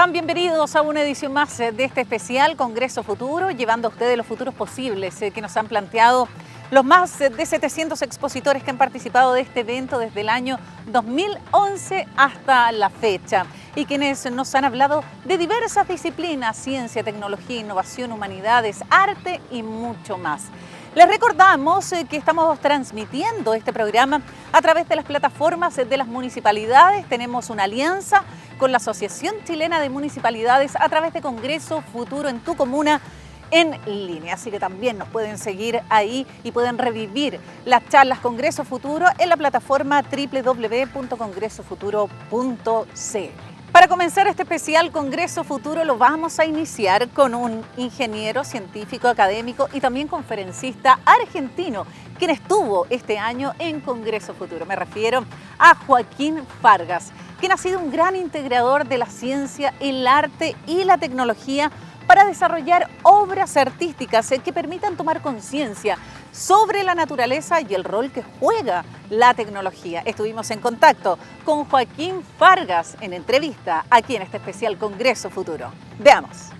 están? Bienvenidos a una edición más de este especial Congreso Futuro, llevando a ustedes los futuros posibles que nos han planteado los más de 700 expositores que han participado de este evento desde el año 2011 hasta la fecha y quienes nos han hablado de diversas disciplinas, ciencia, tecnología, innovación, humanidades, arte y mucho más. Les recordamos que estamos transmitiendo este programa a través de las plataformas de las municipalidades. Tenemos una alianza con la Asociación Chilena de Municipalidades a través de Congreso Futuro en tu comuna en línea. Así que también nos pueden seguir ahí y pueden revivir las charlas Congreso Futuro en la plataforma www.congresofuturo.cl. Para comenzar este especial Congreso Futuro lo vamos a iniciar con un ingeniero, científico, académico y también conferencista argentino, quien estuvo este año en Congreso Futuro. Me refiero a Joaquín Fargas, quien ha sido un gran integrador de la ciencia, el arte y la tecnología para desarrollar obras artísticas que permitan tomar conciencia sobre la naturaleza y el rol que juega la tecnología. Estuvimos en contacto con Joaquín Fargas en entrevista aquí en este especial Congreso Futuro. Veamos.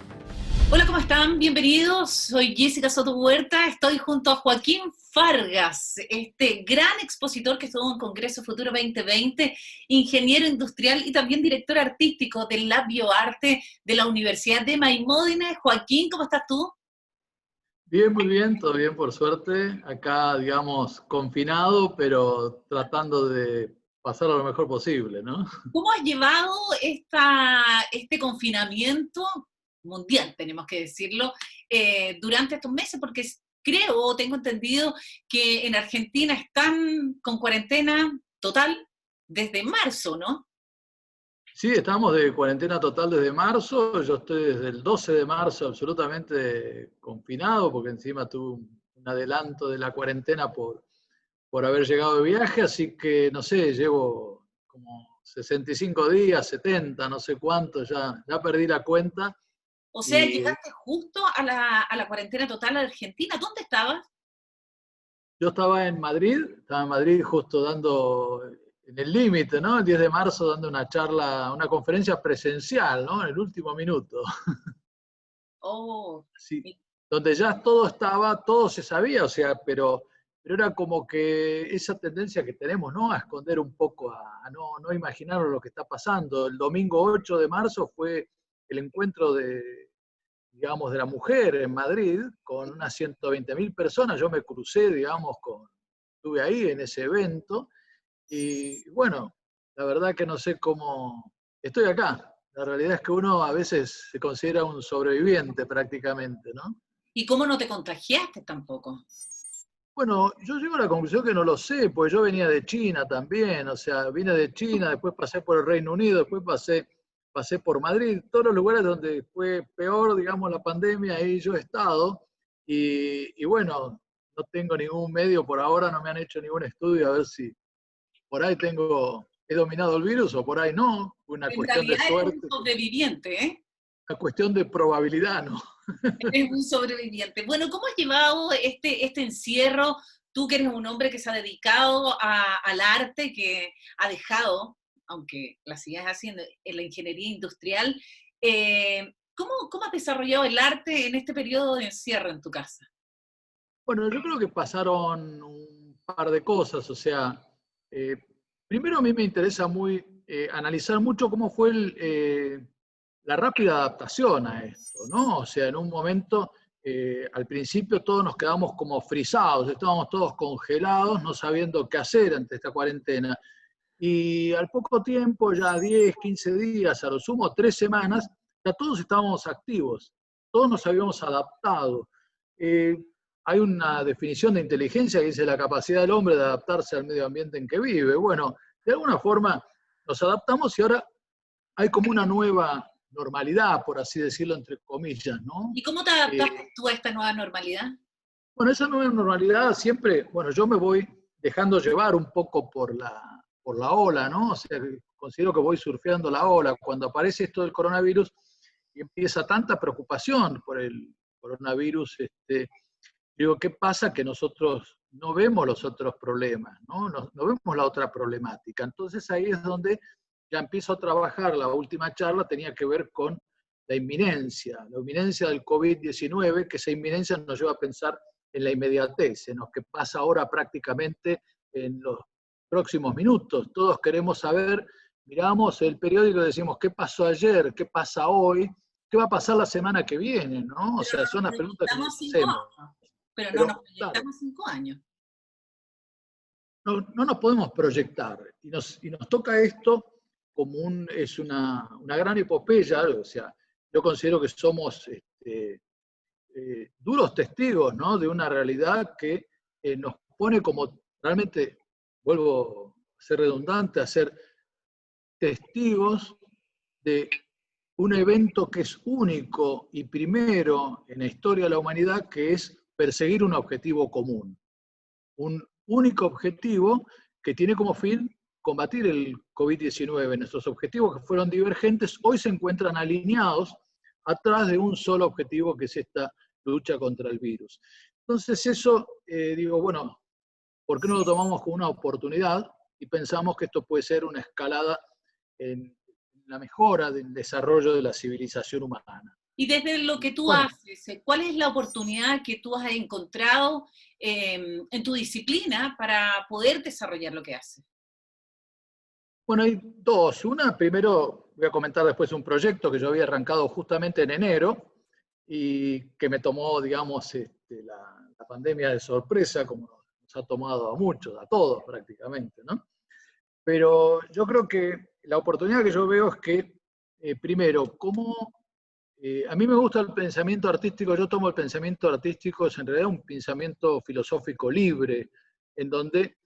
Hola, ¿cómo están? Bienvenidos. Soy Jessica Soto Huerta. Estoy junto a Joaquín Fargas, este gran expositor que estuvo en Congreso Futuro 2020, ingeniero industrial y también director artístico del Lab Bioarte de la Universidad de Maimódine. Joaquín, ¿cómo estás tú? Bien, muy bien, todo bien por suerte. Acá, digamos, confinado, pero tratando de pasarlo lo mejor posible, ¿no? ¿Cómo has llevado este confinamiento mundial, tenemos que decirlo, durante estos meses? Porque creo, o tengo entendido, que en Argentina están con cuarentena total desde marzo, ¿no? Sí, estamos de cuarentena total desde marzo. Yo estoy desde el 12 de marzo absolutamente confinado, porque encima tuve un adelanto de la cuarentena por haber llegado de viaje, así que, no sé, llevo como 65 días, 70, no sé cuánto, ya perdí la cuenta. O sea, Y llegaste justo a la cuarentena total a Argentina. ¿Dónde estabas? yo estaba en Madrid justo dando, en el límite, ¿no? El 10 de marzo dando una charla, una conferencia presencial, ¿no? En el último minuto. Oh, Sí, donde ya todo estaba, todo se sabía, o sea, pero era como que esa tendencia que tenemos, ¿no? A esconder un poco, a no imaginar lo que está pasando. El domingo 8 de marzo fue el encuentro digamos, de la mujer en Madrid, con unas 120.000 personas. Yo me crucé, digamos, estuve ahí en ese evento, y bueno, la verdad que no sé cómo, estoy acá. La realidad es que uno a veces se considera un sobreviviente prácticamente, ¿no? ¿y cómo no te contagiaste tampoco? Bueno, yo llego a la conclusión que no lo sé, porque yo venía de China también, o sea, vine de China, después pasé por el Reino Unido, después pasé por Madrid, todos los lugares donde fue peor, digamos, la pandemia, ahí yo he estado, y bueno, no tengo ningún medio por ahora, no me han hecho ningún estudio a ver si por ahí he dominado el virus o por ahí no, una En cuestión de realidad eres un suerte, sobreviviente, ¿eh? una cuestión de probabilidad, ¿no? Eres un sobreviviente. Bueno, ¿cómo has llevado este encierro? Tú que eres un hombre que se ha dedicado al arte, que ha dejado, aunque la sigas haciendo, en la ingeniería industrial, ¿cómo has desarrollado el arte en este periodo de encierro en tu casa? Bueno, yo creo que pasaron un par de cosas, o sea, eh, primero a mí me interesa analizar mucho cómo fue la rápida adaptación a esto, ¿no? O sea, en un momento, al principio todos nos quedamos como frisados, estábamos todos congelados, no sabiendo qué hacer ante esta cuarentena. Y al poco tiempo, ya 10, 15 días, a lo sumo 3 semanas, ya todos estábamos activos, todos nos habíamos adaptado. Eh, Hay una definición de inteligencia que dice la capacidad del hombre de adaptarse al medio ambiente en que vive. Bueno, de alguna forma nos adaptamos y ahora hay como una nueva normalidad, por así decirlo, entre comillas, ¿no? ¿Y cómo te Eh, adaptaste tú a esta nueva normalidad? bueno, esa nueva normalidad siempre, bueno, yo me voy dejando llevar un poco por la ola, ¿no? O sea, considero que voy surfeando la ola. Cuando aparece esto del coronavirus y empieza tanta preocupación por el coronavirus, digo, ¿qué pasa? Que nosotros no vemos los otros problemas, ¿no? No vemos la otra problemática. Entonces ahí es donde ya empiezo a trabajar, la última charla tenía que ver con la inminencia del COVID-19, que esa inminencia nos lleva a pensar en la inmediatez, en lo que pasa ahora prácticamente en los próximos minutos. Todos queremos saber, miramos el periódico y decimos, ¿qué pasó ayer? ¿Qué pasa hoy? ¿Qué va a pasar la semana que viene? ¿No? O Pero sea, no son nos las preguntas que proyectamos nos 5 hacemos. años. Pero no Pero, nos claro, proyectamos 5 años. no nos podemos proyectar. Y nos toca esto como es una gran epopeya, o sea, yo considero que somos duros testigos, ¿no?, de una realidad que nos pone como realmente, vuelvo a ser redundante, a ser testigos de un evento que es único y primero en la historia de la humanidad, que es perseguir un objetivo común. Un único objetivo que tiene como fin combatir el COVID-19. Nuestros objetivos, que fueron divergentes, hoy se encuentran alineados atrás de un solo objetivo, que es esta lucha contra el virus. Entonces eso, digo, bueno, ¿por qué no lo tomamos como una oportunidad y pensamos que esto puede ser una escalada en la mejora del desarrollo de la civilización humana? Y desde lo que tú Bueno, haces, ¿cuál es la oportunidad que tú has encontrado en tu disciplina para poder desarrollar lo que haces? bueno, hay dos. Una, primero voy a comentar después un proyecto que yo había arrancado justamente en enero y que me tomó, digamos, la pandemia de sorpresa, como nos ha tomado a muchos, a todos prácticamente, ¿no? Pero yo creo que la oportunidad que yo veo es que, primero, a mí me gusta el pensamiento artístico, yo tomo el pensamiento artístico, es en realidad un pensamiento filosófico libre, en donde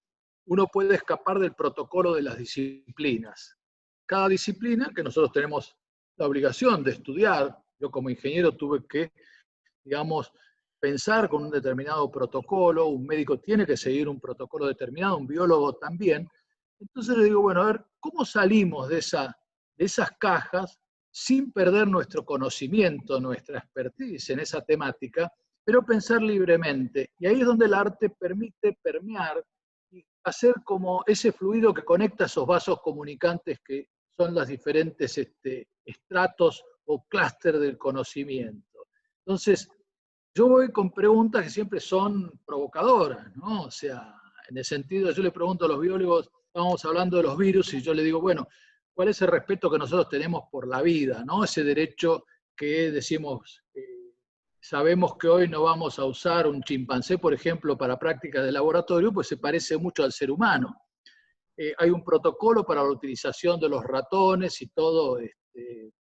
uno puede escapar del protocolo de las disciplinas. Cada disciplina, que nosotros tenemos la obligación de estudiar, yo como ingeniero tuve que, digamos, pensar con un determinado protocolo, un médico tiene que seguir un protocolo determinado, un biólogo también. Entonces le digo, bueno, a ver, ¿cómo salimos de esas cajas sin perder nuestro conocimiento, nuestra expertise en esa temática, pero pensar libremente? Y ahí es donde el arte permite permear y hacer como ese fluido que conecta esos vasos comunicantes que son los diferentes estratos o clúster del conocimiento. Entonces, yo voy con preguntas que siempre son provocadoras, ¿no? O sea, en el sentido, yo le pregunto a los biólogos, estábamos hablando de los virus, y yo le digo, bueno, ¿cuál es el respeto que nosotros tenemos por la vida, ¿no? Ese derecho que decimos, sabemos que hoy no vamos a usar un chimpancé, por ejemplo, para prácticas de laboratorio, pues se parece mucho al ser humano. Hay un protocolo para la utilización de los ratones y todo,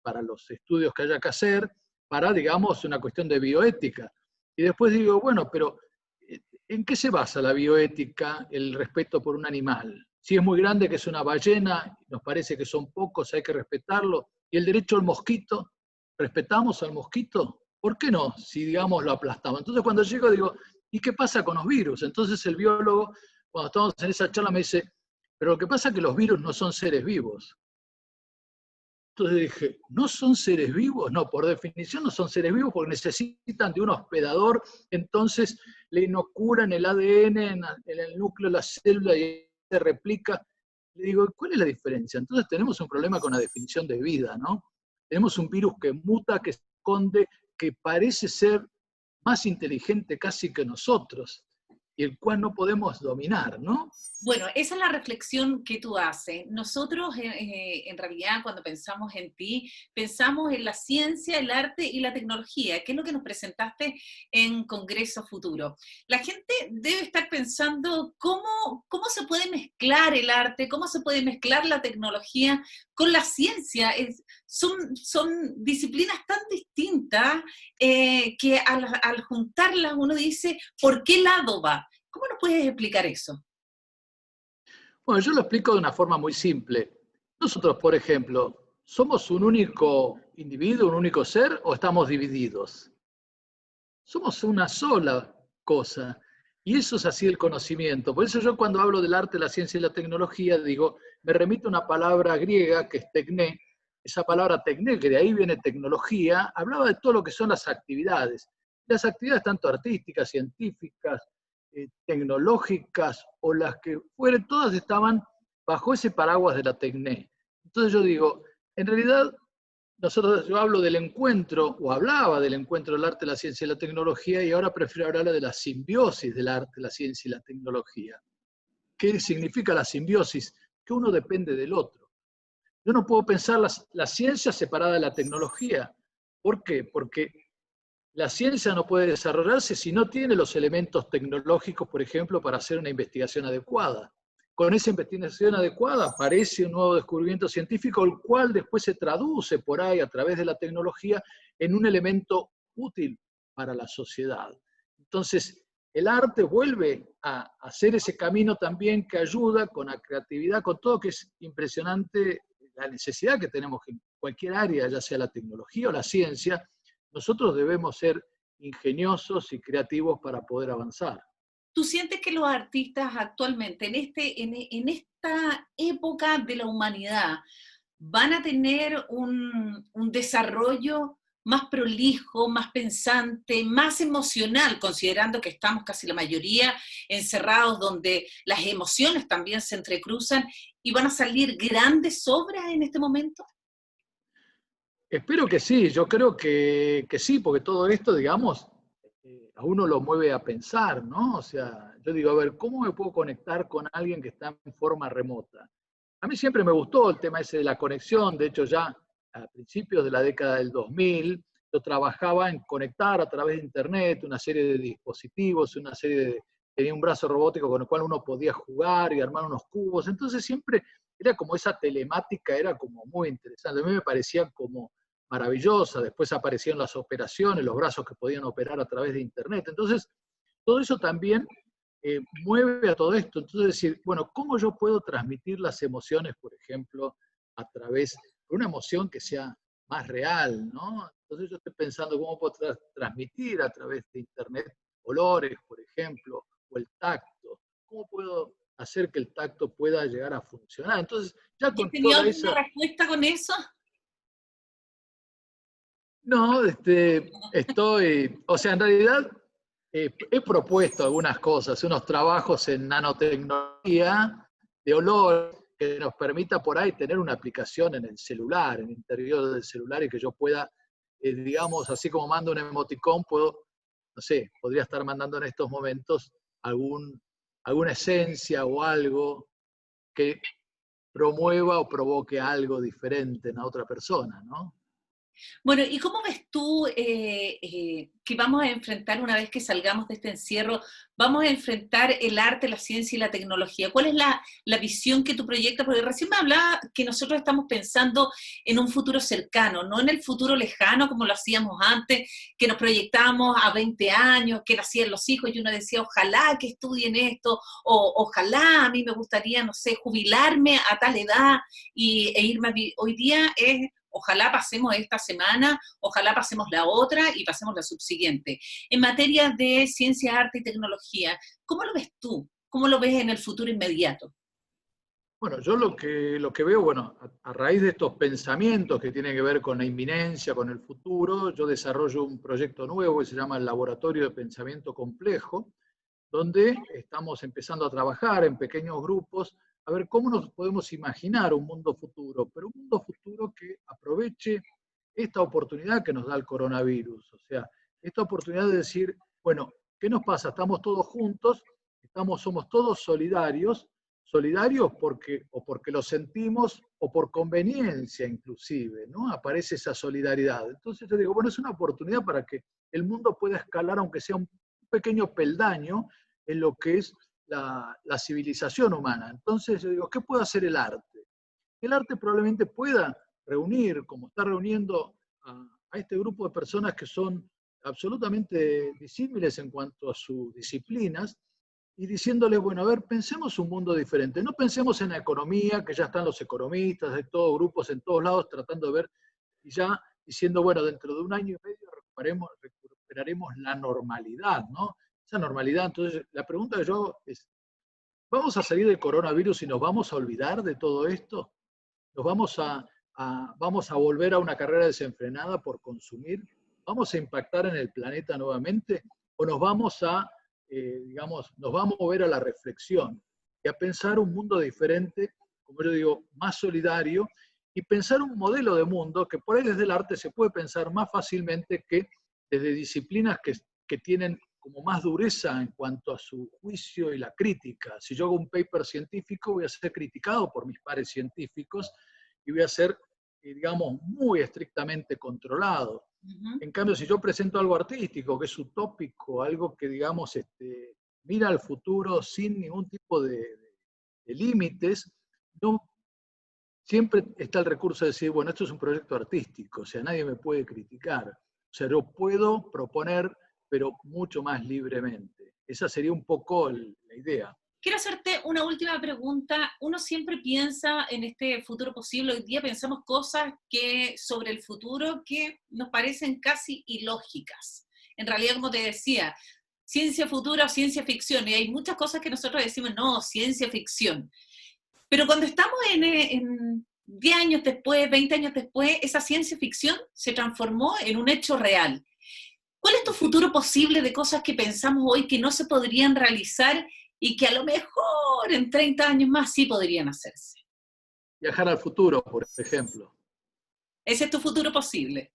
para los estudios que haya que hacer, para, digamos, una cuestión de bioética. Y después digo, bueno, pero ¿en qué se basa la bioética, el respeto por un animal? Si es muy grande, que es una ballena, nos parece que son pocos, hay que respetarlo. ¿Y el derecho al mosquito? ¿Respetamos al mosquito? ¿Por qué no? Si, digamos, lo aplastamos. Entonces, cuando llego, digo, ¿y qué pasa con los virus? Entonces, el biólogo, cuando estamos en esa charla, me dice, pero lo que pasa es que los virus no son seres vivos. Entonces dije, ¿no son seres vivos? No, por definición no son seres vivos porque necesitan de un hospedador, entonces le inoculan el ADN en el núcleo de la célula y se replica. Le digo, ¿cuál es la diferencia? Entonces tenemos un problema con la definición de vida, ¿no? Tenemos un virus que muta, que se esconde, que parece ser más inteligente casi que nosotros, y el cual no podemos dominar, ¿no? Bueno, esa es la reflexión que tú haces. Nosotros, en realidad, cuando pensamos en ti, pensamos en la ciencia, el arte y la tecnología, que es lo que nos presentaste en Congreso Futuro. La gente debe estar pensando cómo se puede mezclar el arte, cómo se puede mezclar la tecnología con la ciencia. Son disciplinas tan distintas que al juntarlas uno dice, ¿por qué lado va? ¿Cómo nos puedes explicar eso? Bueno, yo lo explico de una forma muy simple. Nosotros, por ejemplo, ¿somos un único individuo, un único ser, o estamos divididos? Somos una sola cosa. Y eso es así el conocimiento. Por eso yo cuando hablo del arte, la ciencia y la tecnología, digo, me remito a una palabra griega que es tecné. Esa palabra tecné, que de ahí viene tecnología, hablaba de todo lo que son las actividades. Las actividades tanto artísticas, científicas, tecnológicas o las que fueran, todas estaban bajo ese paraguas de la tecné. Entonces yo digo, en realidad, yo hablo del encuentro, o hablaba del encuentro del arte, la ciencia y la tecnología, y ahora prefiero hablar de la simbiosis del arte, la ciencia y la tecnología. ¿Qué significa la simbiosis? Que uno depende del otro. Yo no puedo pensar la ciencia separada de la tecnología. ¿Por qué? Porque la ciencia no puede desarrollarse si no tiene los elementos tecnológicos, por ejemplo, para hacer una investigación adecuada. Con esa investigación adecuada aparece un nuevo descubrimiento científico, el cual después se traduce por ahí a través de la tecnología en un elemento útil para la sociedad. Entonces, el arte vuelve a hacer ese camino también que ayuda con la creatividad, con todo, que es impresionante la necesidad que tenemos en cualquier área, ya sea la tecnología o la ciencia. Nosotros debemos ser ingeniosos y creativos para poder avanzar. ¿Tú sientes que los artistas actualmente, en esta época de la humanidad, van a tener un desarrollo más prolijo, más pensante, más emocional, considerando que estamos casi la mayoría encerrados donde las emociones también se entrecruzan y van a salir grandes obras en este momento? Espero que sí, yo creo que sí, porque todo esto, digamos, a uno lo mueve a pensar, ¿no? O sea, yo digo, a ver, ¿cómo me puedo conectar con alguien que está en forma remota? A mí siempre me gustó el tema ese de la conexión, de hecho ya a principios de la década del 2000, yo trabajaba en conectar a través de Internet una serie de dispositivos, tenía un brazo robótico con el cual uno podía jugar y armar unos cubos, entonces siempre era como esa telemática, era como muy interesante, a mí me parecía como maravillosa, después aparecían las operaciones, los brazos que podían operar a través de Internet, entonces todo eso también mueve a todo esto. Entonces decir, bueno, ¿cómo yo puedo transmitir las emociones, por ejemplo, a través de una emoción que sea más real, ¿no? Entonces yo estoy pensando cómo puedo transmitir a través de Internet olores, por ejemplo, o el tacto. ¿Cómo puedo hacer que el tacto pueda llegar a funcionar? Entonces, ya ¿Y has con tenido toda alguna esa... respuesta con eso? No, o sea, en realidad he propuesto algunas cosas, unos trabajos en nanotecnología de olor que nos permita por ahí tener una aplicación en el celular, en el interior del celular y que yo pueda, digamos, así como mando un emoticón, puedo, no sé, podría estar mandando en estos momentos alguna esencia o algo que promueva o provoque algo diferente en la otra persona, ¿no? Bueno, ¿y cómo ves tú que vamos a enfrentar una vez que salgamos de este encierro, vamos a enfrentar el arte, la ciencia y la tecnología? ¿Cuál es la visión que tú proyectas? Porque recién me hablaba que nosotros estamos pensando en un futuro cercano, no en el futuro lejano como lo hacíamos antes, que nos proyectábamos a 20 años, que nacían los hijos y uno decía, ojalá que estudien esto, o ojalá a mí me gustaría, no sé, jubilarme a tal edad e irme a vivir. Hoy día es ojalá pasemos esta semana, ojalá pasemos la otra y pasemos la subsiguiente. En materia de ciencia, arte y tecnología, ¿cómo lo ves tú? ¿Cómo lo ves en el futuro inmediato? Bueno, yo lo que veo, bueno, a raíz de estos pensamientos que tienen que ver con la inminencia, con el futuro, yo desarrollo un proyecto nuevo que se llama el Laboratorio de Pensamiento Complejo, donde estamos empezando a trabajar en pequeños grupos a ver cómo nos podemos imaginar un mundo futuro, pero un mundo futuro que aproveche esta oportunidad que nos da el coronavirus. O sea, esta oportunidad de decir, bueno, ¿qué nos pasa? Estamos todos juntos, somos todos solidarios porque lo sentimos o por conveniencia inclusive, ¿no? Aparece esa solidaridad. Entonces yo digo, bueno, es una oportunidad para que el mundo pueda escalar, aunque sea un pequeño peldaño, en lo que es la civilización humana. Entonces yo digo, ¿qué puede hacer el arte? El arte probablemente pueda reunir, como está reuniendo a este grupo de personas que son absolutamente disímiles en cuanto a sus disciplinas, y diciéndoles, bueno, a ver, pensemos un mundo diferente. No pensemos en la economía, que ya están los economistas de todos grupos en todos lados tratando de ver y ya diciendo, bueno, dentro de un año y medio recuperaremos la normalidad, ¿no? Esa normalidad. Entonces, la pregunta que yo es, ¿vamos a salir del coronavirus y nos vamos a olvidar de todo esto? ¿Nos vamos a volver a una carrera desenfrenada por consumir? ¿Vamos a impactar en el planeta nuevamente? ¿O nos vamos digamos, nos vamos a mover a la reflexión y a pensar un mundo diferente, como yo digo, más solidario y pensar un modelo de mundo que por ahí desde el arte se puede pensar más fácilmente que desde disciplinas que tienen como más dureza en cuanto a su juicio y la crítica. Si yo hago un paper científico, voy a ser criticado por mis pares científicos y voy a ser, digamos, muy estrictamente controlado. En cambio, si yo presento algo artístico, que es utópico, algo que, digamos, mira al futuro sin ningún tipo de límites, no, siempre está el recurso de decir, bueno, esto es un proyecto artístico, o sea, nadie me puede criticar. O sea, yo puedo proponer, pero mucho más libremente. Esa sería un poco la idea. Quiero hacerte una última pregunta. Uno siempre piensa en este futuro posible. Hoy día pensamos cosas sobre el futuro que nos parecen casi ilógicas. En realidad, como te decía, ciencia futura o ciencia ficción. Y hay muchas cosas que nosotros decimos, no, ciencia ficción. Pero cuando estamos en 10 años después, 20 años después, esa ciencia ficción se transformó en un hecho real. ¿Cuál es tu futuro posible de cosas que pensamos hoy que no se podrían realizar y que a lo mejor en 30 años más sí podrían hacerse? Viajar al futuro, por ejemplo. ¿Ese es tu futuro posible?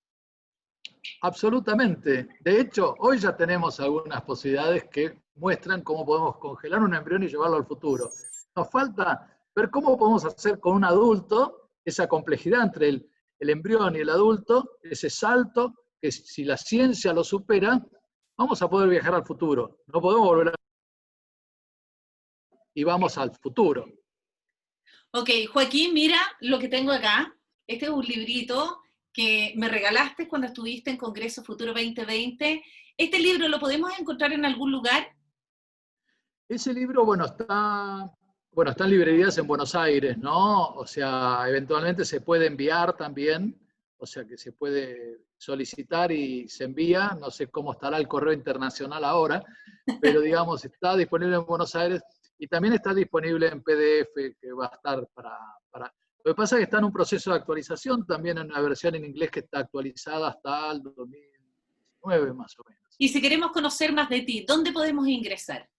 Absolutamente. De hecho, hoy ya tenemos algunas posibilidades que muestran cómo podemos congelar un embrión y llevarlo al futuro. Nos falta ver cómo podemos hacer con un adulto esa complejidad entre el embrión y el adulto, ese salto, que si la ciencia lo supera, vamos a poder viajar al futuro. No podemos volver a... y vamos al futuro. Ok, Joaquín, mira lo que tengo acá. Este es un librito que me regalaste cuando estuviste en Congreso Futuro 2020. ¿Este libro lo podemos encontrar en algún lugar? Ese libro, bueno, está en librerías en Buenos Aires, ¿no? O sea, eventualmente se puede enviar también, o sea que se puede solicitar y se envía, no sé cómo estará el correo internacional ahora, pero digamos, está disponible en Buenos Aires y también está disponible en PDF, que va a estar para... Lo que pasa es que está en un proceso de actualización, también en una versión en inglés que está actualizada hasta el 2019 más o menos. Y si queremos conocer más de ti, ¿dónde podemos ingresar?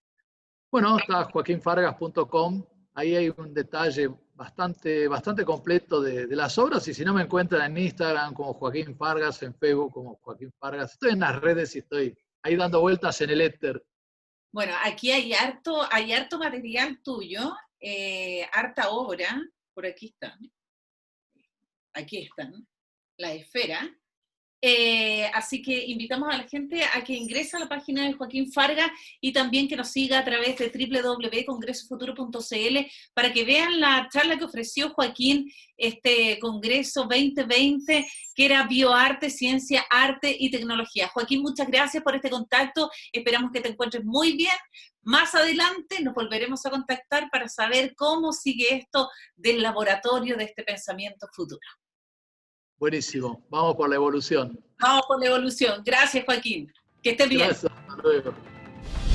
Bueno, está joaquinfargas.com, ahí hay un detalle bastante completo de las obras, y si no me encuentran en Instagram como Joaquín Fargas, en Facebook como Joaquín Fargas, estoy en las redes y estoy ahí dando vueltas en el éter. Bueno, aquí hay harto material tuyo, harta obra, por aquí están, la esfera. Así que invitamos a la gente a que ingrese a la página de Joaquín Fargas y también que nos siga a través de www.congresofuturo.cl para que vean la charla que ofreció Joaquín, este Congreso 2020, que era Bioarte, Ciencia, Arte y Tecnología. Joaquín, muchas gracias por este contacto, esperamos que te encuentres muy bien. Más adelante nos volveremos a contactar para saber cómo sigue esto del laboratorio de este pensamiento futuro. Buenísimo, vamos por la evolución. Vamos por la evolución. Gracias, Joaquín. Que estés bien. Gracias, hasta luego.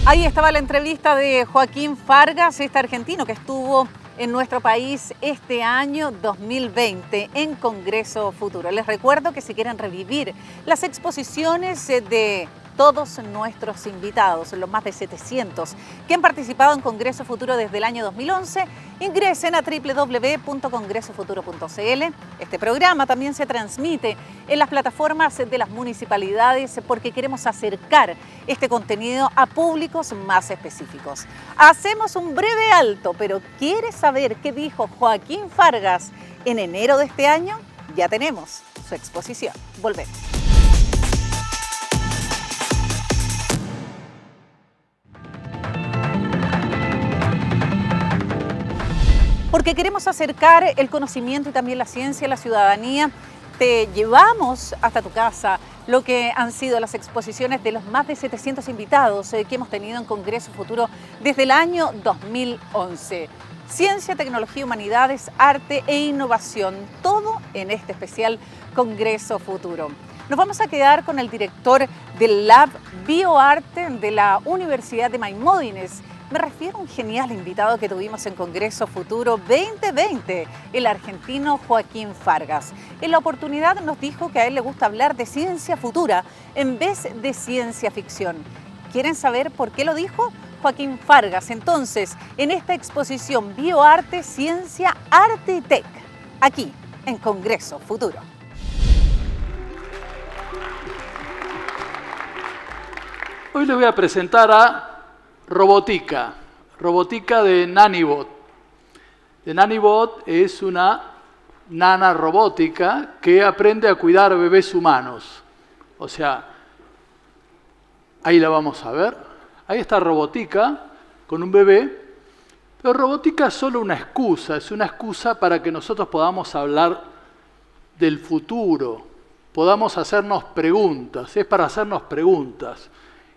Ahí estaba la entrevista de Joaquín Fargas, este argentino que estuvo en nuestro país este año 2020 en Congreso Futuro. Les recuerdo que si quieren revivir las exposiciones de todos nuestros invitados, los más de 700 que han participado en Congreso Futuro desde el año 2011, ingresen a www.congresofuturo.cl. Este programa también se transmite en las plataformas de las municipalidades porque queremos acercar este contenido a públicos más específicos. Hacemos un breve alto, pero ¿quieres saber qué dijo Joaquín Fargas en enero de este año? Ya tenemos su exposición. Volvemos. Porque queremos acercar el conocimiento y también la ciencia a la ciudadanía, te llevamos hasta tu casa lo que han sido las exposiciones de los más de 700 invitados que hemos tenido en Congreso Futuro desde el año 2011. Ciencia, tecnología, humanidades, arte e innovación, todo en este especial Congreso Futuro. Nos vamos a quedar con el director del Lab Bioarte de la Universidad de Maimódines. Me refiero a un genial invitado que tuvimos en Congreso Futuro 2020, el argentino Joaquín Fargas. En la oportunidad nos dijo que a él le gusta hablar de ciencia futura en vez de ciencia ficción. ¿Quieren saber por qué lo dijo? Joaquín Fargas, entonces, en esta exposición Bioarte, Ciencia, Arte y Tech, aquí en Congreso Futuro. Hoy les voy a presentar a Robotica, Robotica de Nanobot. De Nanobot es una nana robótica que aprende a cuidar bebés humanos. O sea, ahí la vamos a ver. Ahí está Robotica con un bebé. Pero Robotica es solo una excusa, es una excusa para que nosotros podamos hablar del futuro, podamos hacernos preguntas, es para hacernos preguntas.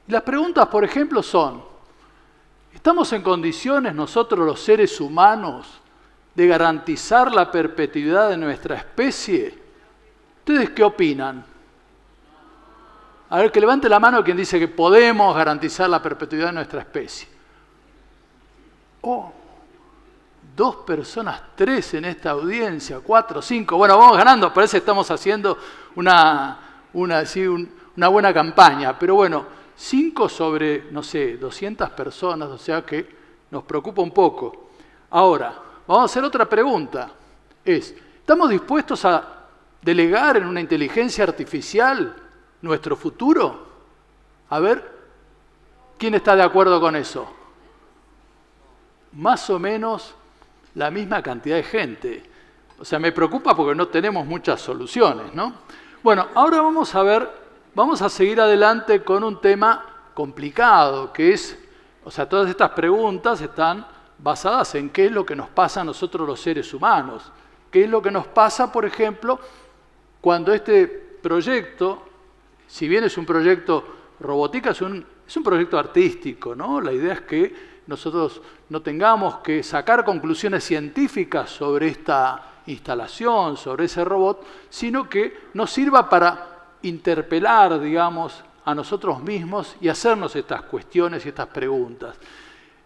Y las preguntas, por ejemplo, son, ¿estamos en condiciones nosotros los seres humanos de garantizar la perpetuidad de nuestra especie? ¿Ustedes qué opinan? A ver, que levante la mano quien dice que podemos garantizar la perpetuidad de nuestra especie. Oh, 2 personas, 3 en esta audiencia, 4, 5. Bueno, vamos ganando, parece que estamos haciendo una buena campaña. Pero bueno, 5 sobre, no sé, 200 personas, o sea que nos preocupa un poco. Ahora, vamos a hacer otra pregunta. ¿Estamos dispuestos a delegar en una inteligencia artificial nuestro futuro? A ver, ¿quién está de acuerdo con eso? Más o menos la misma cantidad de gente. O sea, me preocupa porque no tenemos muchas soluciones, ¿no? Bueno, ahora vamos a seguir adelante con un tema complicado, que es, o sea, todas estas preguntas están basadas en qué es lo que nos pasa a nosotros los seres humanos. ¿Qué es lo que nos pasa, por ejemplo, cuando este proyecto, si bien es un proyecto Robotica, es un proyecto artístico, ¿no? La idea es que nosotros no tengamos que sacar conclusiones científicas sobre esta instalación, sobre ese robot, sino que nos sirva para interpelar, digamos, a nosotros mismos y hacernos estas cuestiones y estas preguntas.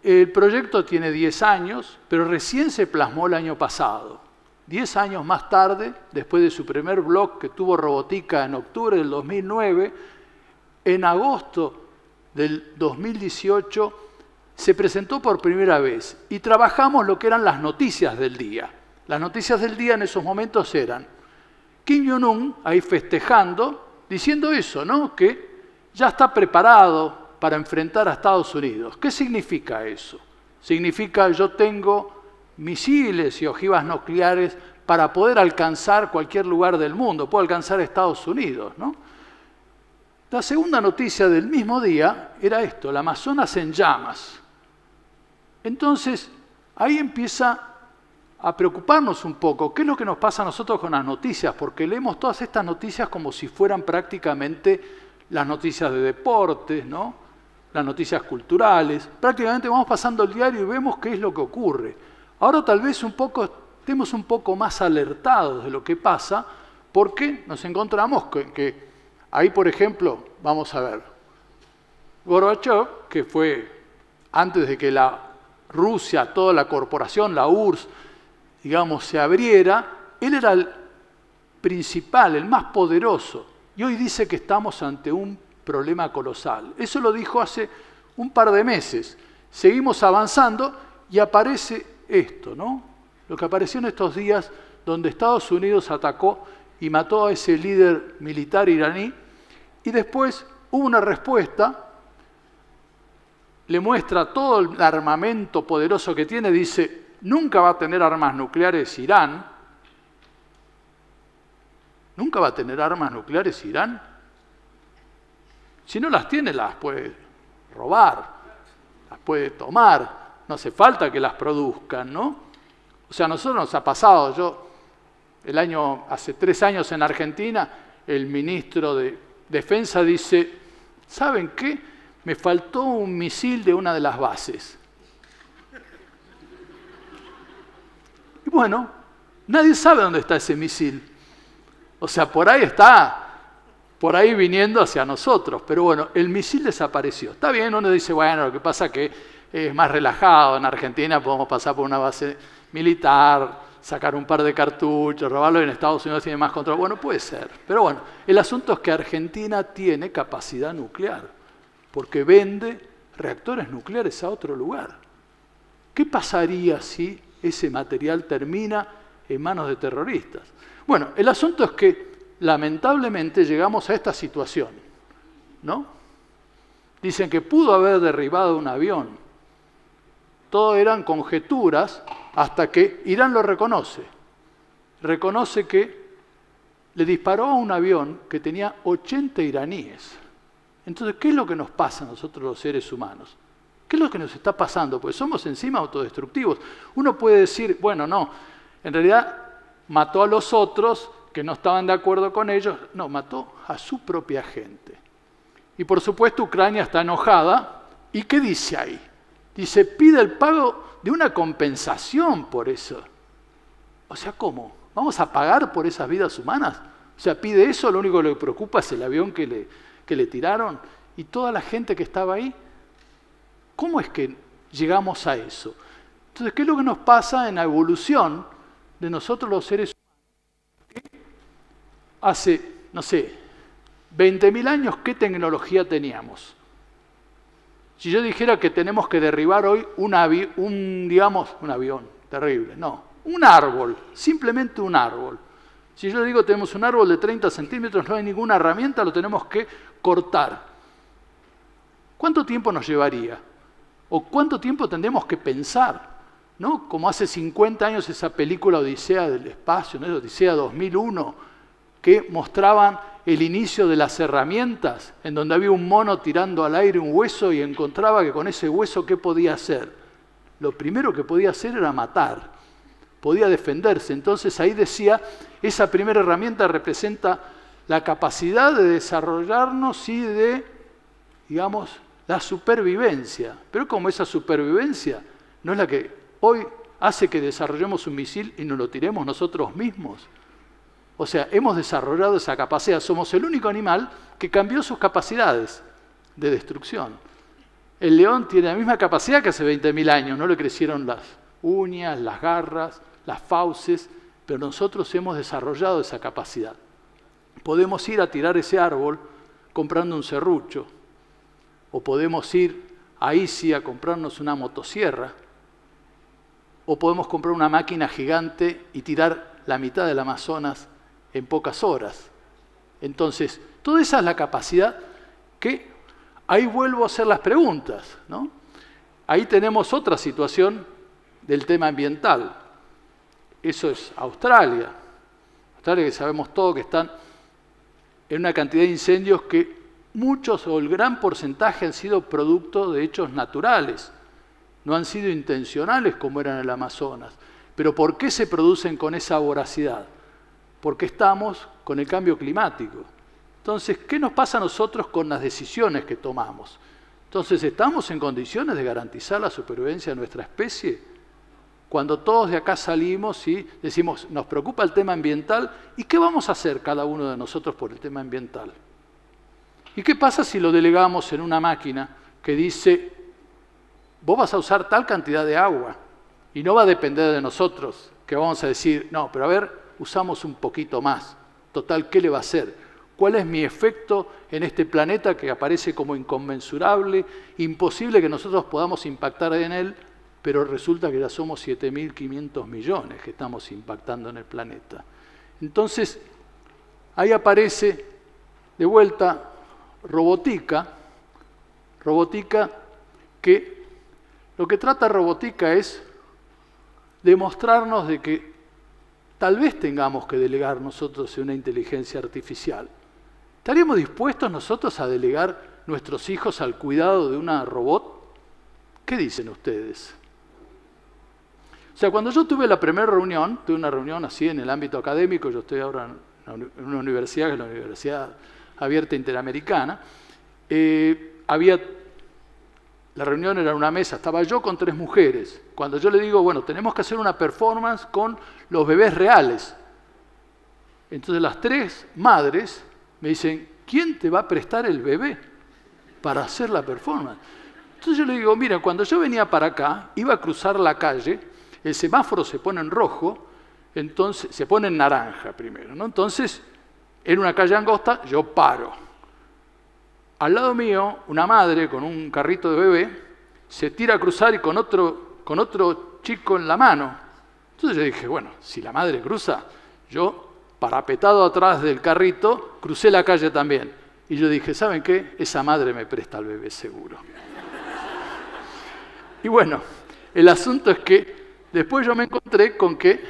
El proyecto tiene 10 años, pero recién se plasmó el año pasado. 10 años más tarde, después de su primer blog que tuvo Robotica en octubre del 2009, en agosto del 2018 se presentó por primera vez y trabajamos lo que eran las noticias del día. Las noticias del día en esos momentos eran Kim Jong-un ahí festejando, diciendo eso, ¿no? Que ya está preparado para enfrentar a Estados Unidos. ¿Qué significa eso? Significa yo tengo misiles y ojivas nucleares para poder alcanzar cualquier lugar del mundo, puedo alcanzar a Estados Unidos, ¿no? La segunda noticia del mismo día era esto, el Amazonas en llamas. Entonces, ahí empieza a preocuparnos un poco. ¿Qué es lo que nos pasa a nosotros con las noticias? Porque leemos todas estas noticias como si fueran prácticamente las noticias de deportes, ¿no? Las noticias culturales. Prácticamente vamos pasando el diario y vemos qué es lo que ocurre. Ahora tal vez estemos un poco más alertados de lo que pasa, porque nos encontramos que ahí, por ejemplo, vamos a ver, Gorbachev, que fue antes de que la Rusia, toda la corporación, la URSS, digamos, se abriera, él era el principal, el más poderoso, y hoy dice que estamos ante un problema colosal. Eso lo dijo hace un par de meses. Seguimos avanzando y aparece esto, ¿no? Lo que apareció en estos días donde Estados Unidos atacó y mató a ese líder militar iraní, y después hubo una respuesta, le muestra todo el armamento poderoso que tiene, dice, nunca va a tener armas nucleares Irán. ¿Nunca va a tener armas nucleares Irán? Si no las tiene, las puede robar, las puede tomar, no hace falta que las produzcan, ¿no? O sea, a nosotros nos ha pasado, hace 3 años en Argentina, el ministro de Defensa dice, ¿saben qué? Me faltó un misil de una de las bases. Y bueno, nadie sabe dónde está ese misil. O sea, por ahí está, por ahí viniendo hacia nosotros. Pero bueno, el misil desapareció. Está bien, uno dice, bueno, lo que pasa es que es más relajado. En Argentina podemos pasar por una base militar, sacar un par de cartuchos, robarlo, y en Estados Unidos tiene más control. Bueno, puede ser. Pero bueno, el asunto es que Argentina tiene capacidad nuclear, porque vende reactores nucleares a otro lugar. ¿Qué pasaría si ese material termina en manos de terroristas. Bueno, el asunto es que lamentablemente llegamos a esta situación, ¿no? Dicen que pudo haber derribado un avión. Todo eran conjeturas hasta que Irán lo reconoce. Reconoce que le disparó a un avión que tenía 80 iraníes. Entonces, ¿qué es lo que nos pasa a nosotros los seres humanos? ¿Qué es lo que nos está pasando? Pues somos encima autodestructivos. Uno puede decir, bueno, no, en realidad mató a los otros que no estaban de acuerdo con ellos. No, mató a su propia gente. Y por supuesto Ucrania está enojada. ¿Y qué dice ahí? Dice, pide el pago de una compensación por eso. O sea, ¿cómo? ¿Vamos a pagar por esas vidas humanas? O sea, pide eso, lo único que le preocupa es el avión que le tiraron y toda la gente que estaba ahí. ¿Cómo es que llegamos a eso? Entonces, ¿qué es lo que nos pasa en la evolución de nosotros los seres humanos? Hace, no sé, 20.000 años, ¿qué tecnología teníamos? Si yo dijera que tenemos que derribar hoy un avión, terrible, no, un árbol, simplemente un árbol. Si yo digo tenemos un árbol de 30 centímetros, no hay ninguna herramienta, lo tenemos que cortar. ¿Cuánto tiempo nos llevaría? ¿O cuánto tiempo tendremos que pensar? ¿No? Como hace 50 años esa película Odisea del Espacio, ¿no? Odisea 2001, que mostraban el inicio de las herramientas, en donde había un mono tirando al aire un hueso y encontraba que con ese hueso, ¿qué podía hacer? Lo primero que podía hacer era matar, podía defenderse. Entonces ahí decía, esa primera herramienta representa la capacidad de desarrollarnos y de, digamos, la supervivencia. Pero como esa supervivencia no es la que hoy hace que desarrollemos un misil y nos lo tiremos nosotros mismos. O sea, hemos desarrollado esa capacidad. Somos el único animal que cambió sus capacidades de destrucción. El león tiene la misma capacidad que hace 20.000 años. No le crecieron las uñas, las garras, las fauces, pero nosotros hemos desarrollado esa capacidad. Podemos ir a tirar ese árbol comprando un serrucho, o podemos ir a ICI a comprarnos una motosierra, o podemos comprar una máquina gigante y tirar la mitad del Amazonas en pocas horas. Entonces, toda esa es la capacidad que, ahí vuelvo a hacer las preguntas, ¿no? Ahí tenemos otra situación del tema ambiental. Eso es Australia. Australia, que sabemos todo que están en una cantidad de incendios que muchos o el gran porcentaje han sido producto de hechos naturales. No han sido intencionales como eran en el Amazonas. Pero ¿por qué se producen con esa voracidad? Porque estamos con el cambio climático. Entonces, ¿qué nos pasa a nosotros con las decisiones que tomamos? Entonces, ¿estamos en condiciones de garantizar la supervivencia de nuestra especie? Cuando todos de acá salimos y decimos, nos preocupa el tema ambiental, ¿y qué vamos a hacer cada uno de nosotros por el tema ambiental? ¿Y qué pasa si lo delegamos en una máquina que dice, vos vas a usar tal cantidad de agua y no va a depender de nosotros, que vamos a decir, no, pero a ver, usamos un poquito más. Total, ¿qué le va a hacer? ¿Cuál es mi efecto en este planeta que aparece como inconmensurable, imposible que nosotros podamos impactar en él, pero resulta que ya somos 7.500 millones que estamos impactando en el planeta? Entonces, ahí aparece de vuelta robótica que lo que trata robótica es demostrarnos de que tal vez tengamos que delegar nosotros en una inteligencia artificial. ¿Estaríamos dispuestos nosotros a delegar nuestros hijos al cuidado de una robot? ¿Qué dicen ustedes? O sea, cuando yo tuve la primera reunión, tuve una reunión así en el ámbito académico, yo estoy ahora en una universidad, que es la Universidad Abierta Interamericana, la reunión era en una mesa, estaba yo con 3 mujeres. Cuando yo le digo, bueno, tenemos que hacer una performance con los bebés reales. Entonces las 3 madres me dicen, ¿quién te va a prestar el bebé para hacer la performance? Entonces yo le digo, mira, cuando yo venía para acá, iba a cruzar la calle, el semáforo se pone en rojo, entonces se pone en naranja primero, ¿no? Entonces, en una calle angosta, yo paro. Al lado mío, una madre con un carrito de bebé se tira a cruzar y con otro chico en la mano. Entonces yo dije, bueno, si la madre cruza, yo, parapetado atrás del carrito, crucé la calle también. Y yo dije, ¿saben qué? Esa madre me presta al bebé seguro. Y bueno, el asunto es que después yo me encontré con que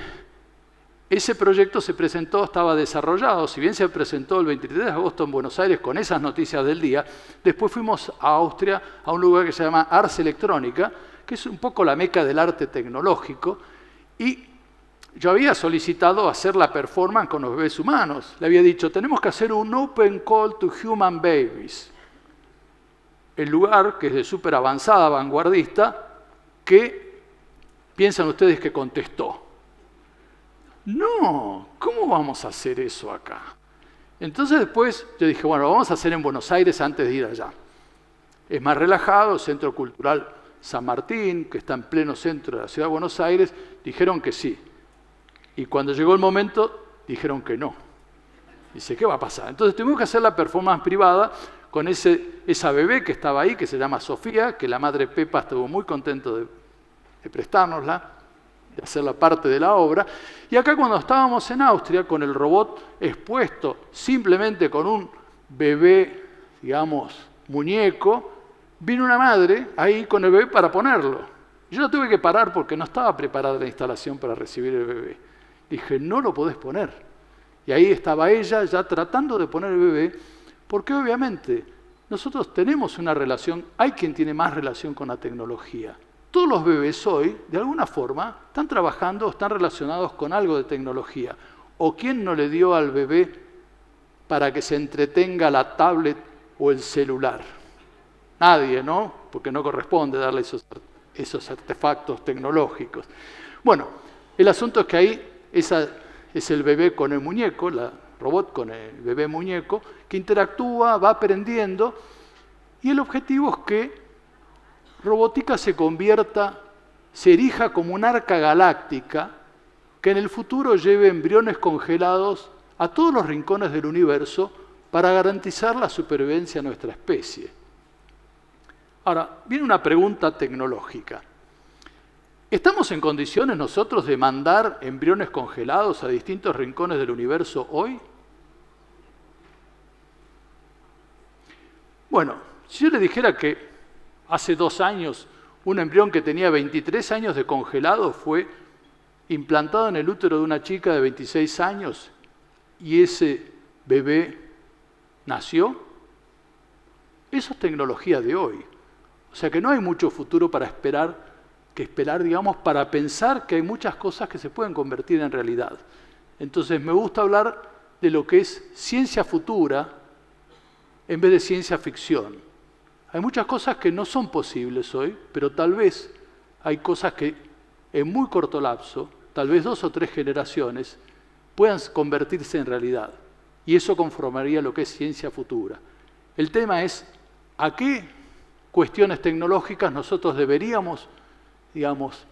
ese proyecto se presentó, estaba desarrollado, si bien se presentó el 23 de agosto en Buenos Aires con esas noticias del día, después fuimos a Austria, a un lugar que se llama Ars Electronica, que es un poco la meca del arte tecnológico, y yo había solicitado hacer la performance con los bebés humanos. Le había dicho, tenemos que hacer un Open Call to Human Babies. El lugar, que es de súper avanzada, vanguardista, que piensan ustedes que contestó. No, ¿cómo vamos a hacer eso acá? Entonces después yo dije, bueno, lo vamos a hacer en Buenos Aires antes de ir allá. Es más relajado, Centro Cultural San Martín, que está en pleno centro de la ciudad de Buenos Aires, dijeron que sí. Y cuando llegó el momento, dijeron que no. Dice, ¿qué va a pasar? Entonces tuvimos que hacer la performance privada con esa bebé que estaba ahí, que se llama Sofía, que la madre Pepa estuvo muy contento de prestárnosla, de hacer la parte de la obra. Y acá cuando estábamos en Austria, con el robot expuesto simplemente con un bebé, digamos, muñeco, vino una madre ahí con el bebé para ponerlo. Yo la tuve que parar porque no estaba preparada la instalación para recibir el bebé. Dije, no lo podés poner. Y ahí estaba ella ya tratando de poner el bebé, porque obviamente nosotros tenemos una relación, hay quien tiene más relación con la tecnología. Todos los bebés hoy, de alguna forma, están trabajando o están relacionados con algo de tecnología. ¿O quién no le dio al bebé para que se entretenga la tablet o el celular? Nadie, ¿no? Porque no corresponde darle esos artefactos tecnológicos. Bueno, el asunto es que ahí es el bebé con el muñeco, la robot con el bebé muñeco, que interactúa, va aprendiendo, y el objetivo es que robótica se erija como un arca galáctica que en el futuro lleve embriones congelados a todos los rincones del universo para garantizar la supervivencia de nuestra especie. Ahora, viene una pregunta tecnológica. ¿Estamos en condiciones nosotros de mandar embriones congelados a distintos rincones del universo hoy? Bueno, si yo le dijera que hace 2 años un embrión que tenía 23 años de congelado fue implantado en el útero de una chica de 26 años y ese bebé nació, eso es tecnología de hoy. O sea que no hay mucho futuro para esperar, digamos, para pensar que hay muchas cosas que se pueden convertir en realidad. Entonces me gusta hablar de lo que es ciencia futura en vez de ciencia ficción. Hay muchas cosas que no son posibles hoy, pero tal vez hay cosas que en muy corto lapso, tal vez 2 o 3 generaciones, puedan convertirse en realidad. Y eso conformaría lo que es ciencia futura. El tema es a qué cuestiones tecnológicas nosotros deberíamos, digamos,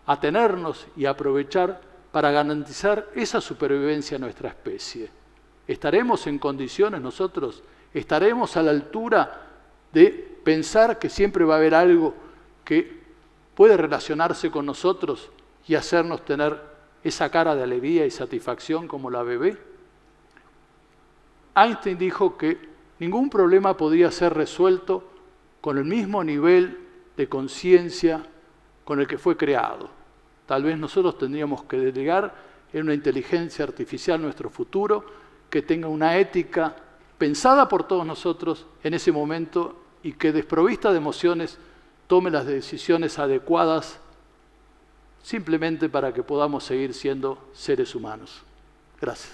atenernos y aprovechar para garantizar esa supervivencia de nuestra especie. ¿Estaremos en condiciones nosotros? ¿Estaremos a la altura de pensar que siempre va a haber algo que puede relacionarse con nosotros y hacernos tener esa cara de alegría y satisfacción como la bebé? Einstein dijo que ningún problema podía ser resuelto con el mismo nivel de conciencia con el que fue creado. Tal vez nosotros tendríamos que delegar en una inteligencia artificial nuestro futuro que tenga una ética pensada por todos nosotros en ese momento y que desprovista de emociones tome las decisiones adecuadas simplemente para que podamos seguir siendo seres humanos. Gracias.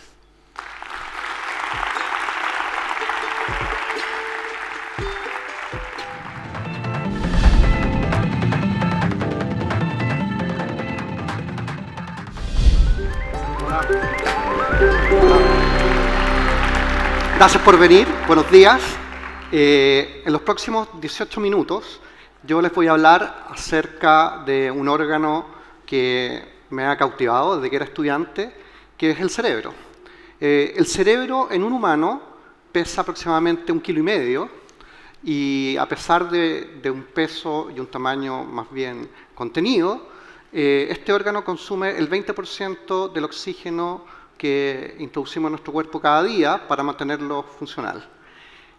Gracias por venir, buenos días. En los próximos 18 minutos yo les voy a hablar acerca de un órgano que me ha cautivado desde que era estudiante, que es el cerebro. El cerebro en un humano pesa aproximadamente 1,5 kilos y a pesar de un peso y un tamaño más bien contenido, Este órgano consume el 20% del oxígeno que introducimos en nuestro cuerpo cada día para mantenerlo funcional.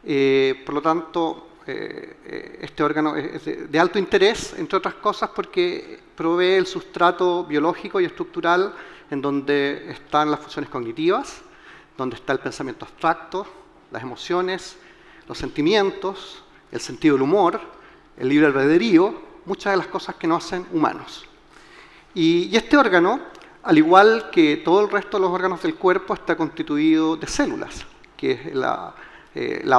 Por lo tanto, este órgano es de alto interés, entre otras cosas, porque provee el sustrato biológico y estructural en donde están las funciones cognitivas, donde está el pensamiento abstracto, las emociones, los sentimientos, el sentido del humor, el libre albedrío, muchas de las cosas que nos hacen humanos. Y este órgano, al igual que todo el resto de los órganos del cuerpo, está constituido de células, que es la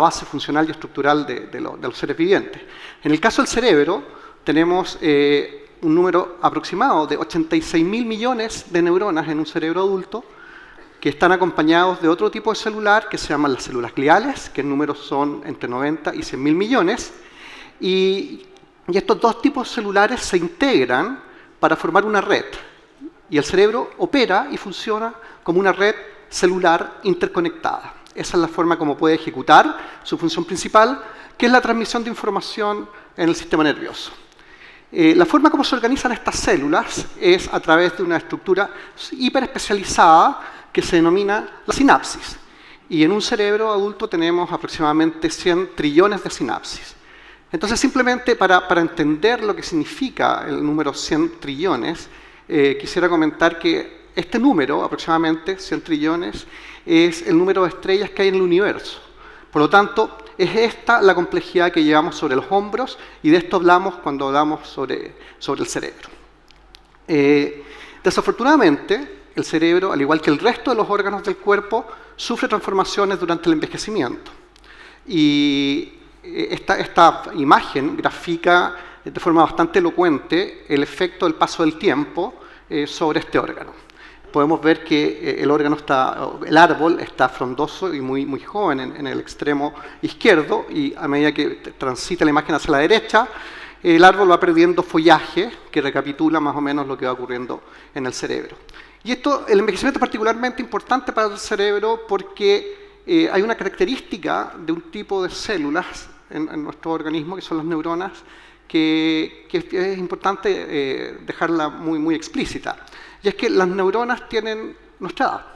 base funcional y estructural de los seres vivientes. En el caso del cerebro, tenemos un número aproximado de 86.000 millones de neuronas en un cerebro adulto, que están acompañados de otro tipo de celular que se llaman las células gliales, que en números son entre 90 y 100.000 millones, y estos dos tipos celulares se integran para formar una red, y el cerebro opera y funciona como una red celular interconectada. Esa es la forma como puede ejecutar su función principal, que es la transmisión de información en el sistema nervioso. La forma como se organizan estas células es a través de una estructura hiperespecializada que se denomina la sinapsis. Y en un cerebro adulto tenemos aproximadamente 100 trillones de sinapsis. Entonces, simplemente para entender lo que significa el número 100 trillones, quisiera comentar que este número, aproximadamente 100 trillones, es el número de estrellas que hay en el universo. Por lo tanto, es esta la complejidad que llevamos sobre los hombros, y de esto hablamos cuando hablamos sobre el cerebro. Desafortunadamente, el cerebro, al igual que el resto de los órganos del cuerpo, sufre transformaciones durante el envejecimiento. Y esta imagen grafica de forma bastante elocuente el efecto del paso del tiempo sobre este órgano. Podemos ver que el árbol está frondoso y muy joven en el extremo izquierdo, y a medida que transita la imagen hacia la derecha, el árbol va perdiendo follaje que recapitula más o menos lo que va ocurriendo en el cerebro. Y el envejecimiento es particularmente importante para el cerebro porque hay una característica de un tipo de células en nuestro organismo, que son las neuronas, que es importante dejarla muy explícita. Y es que las neuronas tienen nuestra edad.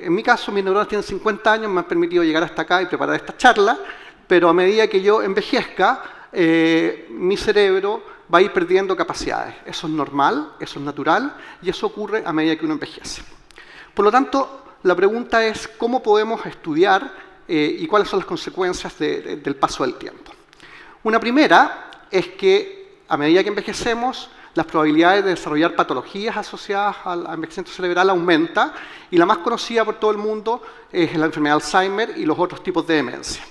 En mi caso, mis neuronas tienen 50 años, me han permitido llegar hasta acá y preparar esta charla, pero a medida que yo envejezca, mi cerebro va a ir perdiendo capacidades. Eso es normal, eso es natural, y eso ocurre a medida que uno envejece. Por lo tanto, la pregunta es cómo podemos estudiar y cuáles son las consecuencias del paso del tiempo. Una primera es que a medida que envejecemos, las probabilidades de desarrollar patologías asociadas al envejecimiento cerebral aumenta, y la más conocida por todo el mundo es la enfermedad de Alzheimer y los otros tipos de demencia.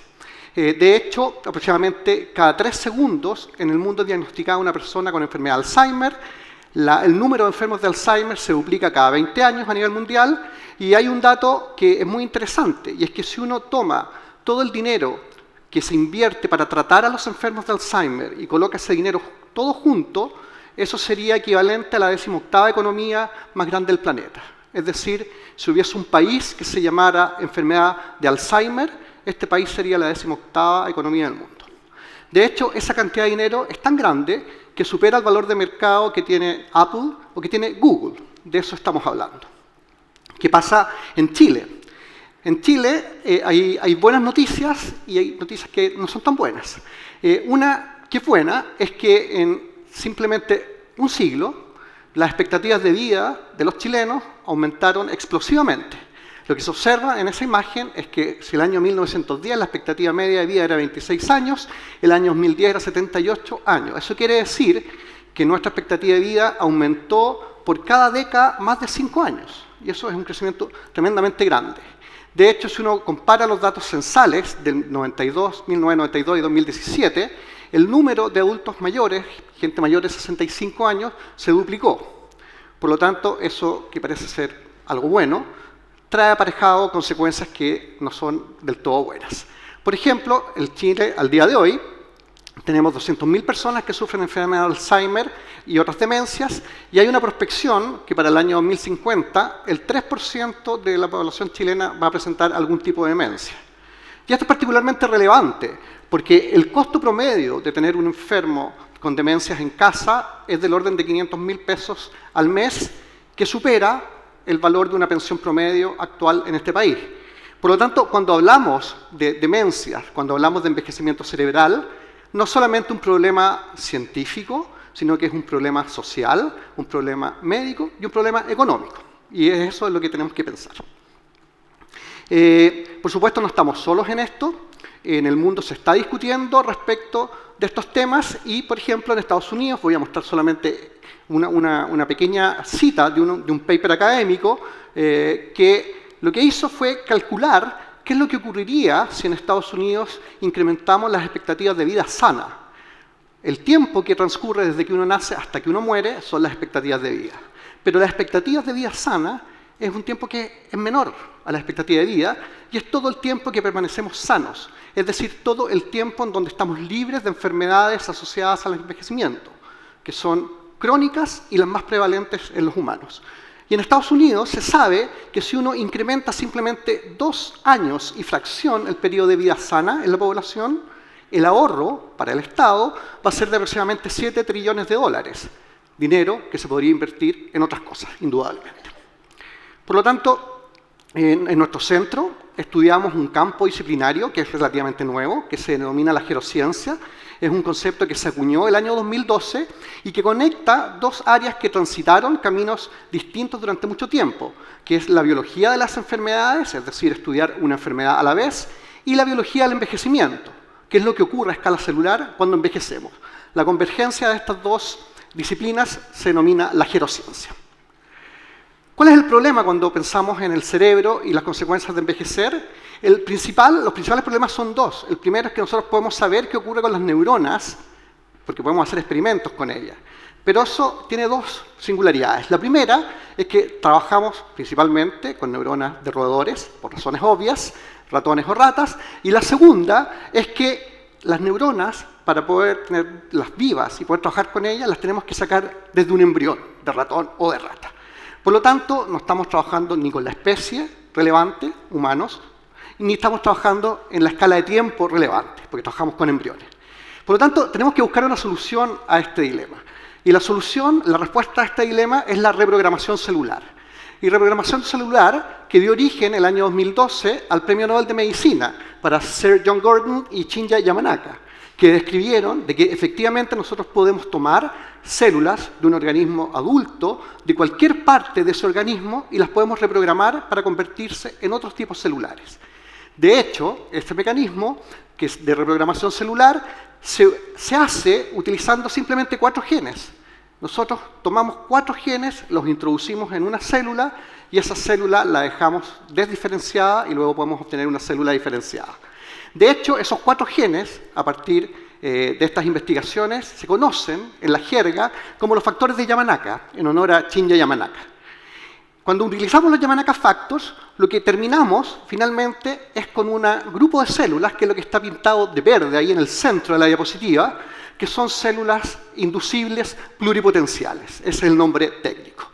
De hecho, aproximadamente cada 3 segundos en el mundo es diagnosticada una persona con enfermedad de Alzheimer. El número de enfermos de Alzheimer se duplica cada 20 años a nivel mundial, y hay un dato que es muy interesante, y es que si uno toma todo el dinero que se invierte para tratar a los enfermos de Alzheimer y coloca ese dinero todo junto, eso sería equivalente a la 18ª economía más grande del planeta. Es decir, si hubiese un país que se llamara enfermedad de Alzheimer, este país sería la 18ª economía del mundo. De hecho, esa cantidad de dinero es tan grande que supera el valor de mercado que tiene Apple o que tiene Google. De eso estamos hablando. ¿Qué pasa en Chile? En Chile hay buenas noticias y hay noticias que no son tan buenas. Una que es buena es que en simplemente un siglo las expectativas de vida de los chilenos aumentaron explosivamente. Lo que se observa en esa imagen es que si el año 1910 la expectativa media de vida era 26 años, el año 2010 era 78 años. Eso quiere decir que nuestra expectativa de vida aumentó por cada década más de 5 años. Y eso es un crecimiento tremendamente grande. De hecho, si uno compara los datos censales del 1992 y 2017, el número de adultos mayores, gente mayor de 65 años, se duplicó. Por lo tanto, eso, que parece ser algo bueno, trae aparejado consecuencias que no son del todo buenas. Por ejemplo, en Chile, al día de hoy, tenemos 200.000 personas que sufren enfermedad de Alzheimer y otras demencias, y hay una prospección que para el año 2050 el 3% de la población chilena va a presentar algún tipo de demencia. Y esto es particularmente relevante, porque el costo promedio de tener un enfermo con demencias en casa es del orden de 500.000 pesos al mes, que supera el valor de una pensión promedio actual en este país. Por lo tanto, cuando hablamos de demencias, cuando hablamos de envejecimiento cerebral, no es solamente un problema científico, sino que es un problema social, un problema médico y un problema económico. Y eso es lo que tenemos que pensar. Por supuesto, no estamos solos en esto. En el mundo se está discutiendo respecto de estos temas y, por ejemplo, en Estados Unidos, voy a mostrar solamente una pequeña cita de un paper académico que lo que hizo fue calcular qué es lo que ocurriría si en Estados Unidos incrementamos las expectativas de vida sana. El tiempo que transcurre desde que uno nace hasta que uno muere son las expectativas de vida. Pero las expectativas de vida sana es un tiempo que es menor a la expectativa de vida y es todo el tiempo que permanecemos sanos. Es decir, todo el tiempo en donde estamos libres de enfermedades asociadas al envejecimiento, que son crónicas y las más prevalentes en los humanos. Y en Estados Unidos se sabe que si uno incrementa simplemente 2 años y fracción el periodo de vida sana en la población, el ahorro para el Estado va a ser de aproximadamente $7 trillones, dinero que se podría invertir en otras cosas, indudablemente. Por lo tanto, en nuestro centro estudiamos un campo disciplinario que es relativamente nuevo, que se denomina la gerociencia. Es un concepto que se acuñó el año 2012 y que conecta 2 áreas que transitaron caminos distintos durante mucho tiempo, que es la biología de las enfermedades, es decir, estudiar una enfermedad a la vez, y la biología del envejecimiento, que es lo que ocurre a escala celular cuando envejecemos. La convergencia de estas 2 disciplinas se denomina la gerociencia. ¿Cuál es el problema cuando pensamos en el cerebro y las consecuencias de envejecer? Los principales problemas son 2. El primero es que nosotros podemos saber qué ocurre con las neuronas, porque podemos hacer experimentos con ellas. Pero eso tiene 2 singularidades. La primera es que trabajamos principalmente con neuronas de roedores, por razones obvias, ratones o ratas. Y la segunda es que las neuronas, para poder tenerlas vivas y poder trabajar con ellas, las tenemos que sacar desde un embrión de ratón o de rata. Por lo tanto, no estamos trabajando ni con la especie relevante, humanos, ni estamos trabajando en la escala de tiempo relevante, porque trabajamos con embriones. Por lo tanto, tenemos que buscar una solución a este dilema. Y la respuesta a este dilema es la reprogramación celular. Y reprogramación celular que dio origen el año 2012 al Premio Nobel de Medicina para Sir John Gordon y Shinya Yamanaka, que describieron de que efectivamente nosotros podemos tomar células de un organismo adulto, de cualquier parte de ese organismo, y las podemos reprogramar para convertirse en otros tipos celulares. De hecho, este mecanismo, que es de reprogramación celular, se hace utilizando simplemente 4 genes. Nosotros tomamos 4 genes, los introducimos en una célula, y esa célula la dejamos desdiferenciada y luego podemos obtener una célula diferenciada. De hecho, esos 4 genes, a partir de estas investigaciones, se conocen en la jerga como los factores de Yamanaka, en honor a Shinya Yamanaka. Cuando utilizamos los Yamanaka Factors, lo que terminamos finalmente es con un grupo de células, que es lo que está pintado de verde ahí en el centro de la diapositiva, que son células inducibles pluripotenciales. Ese es el nombre técnico.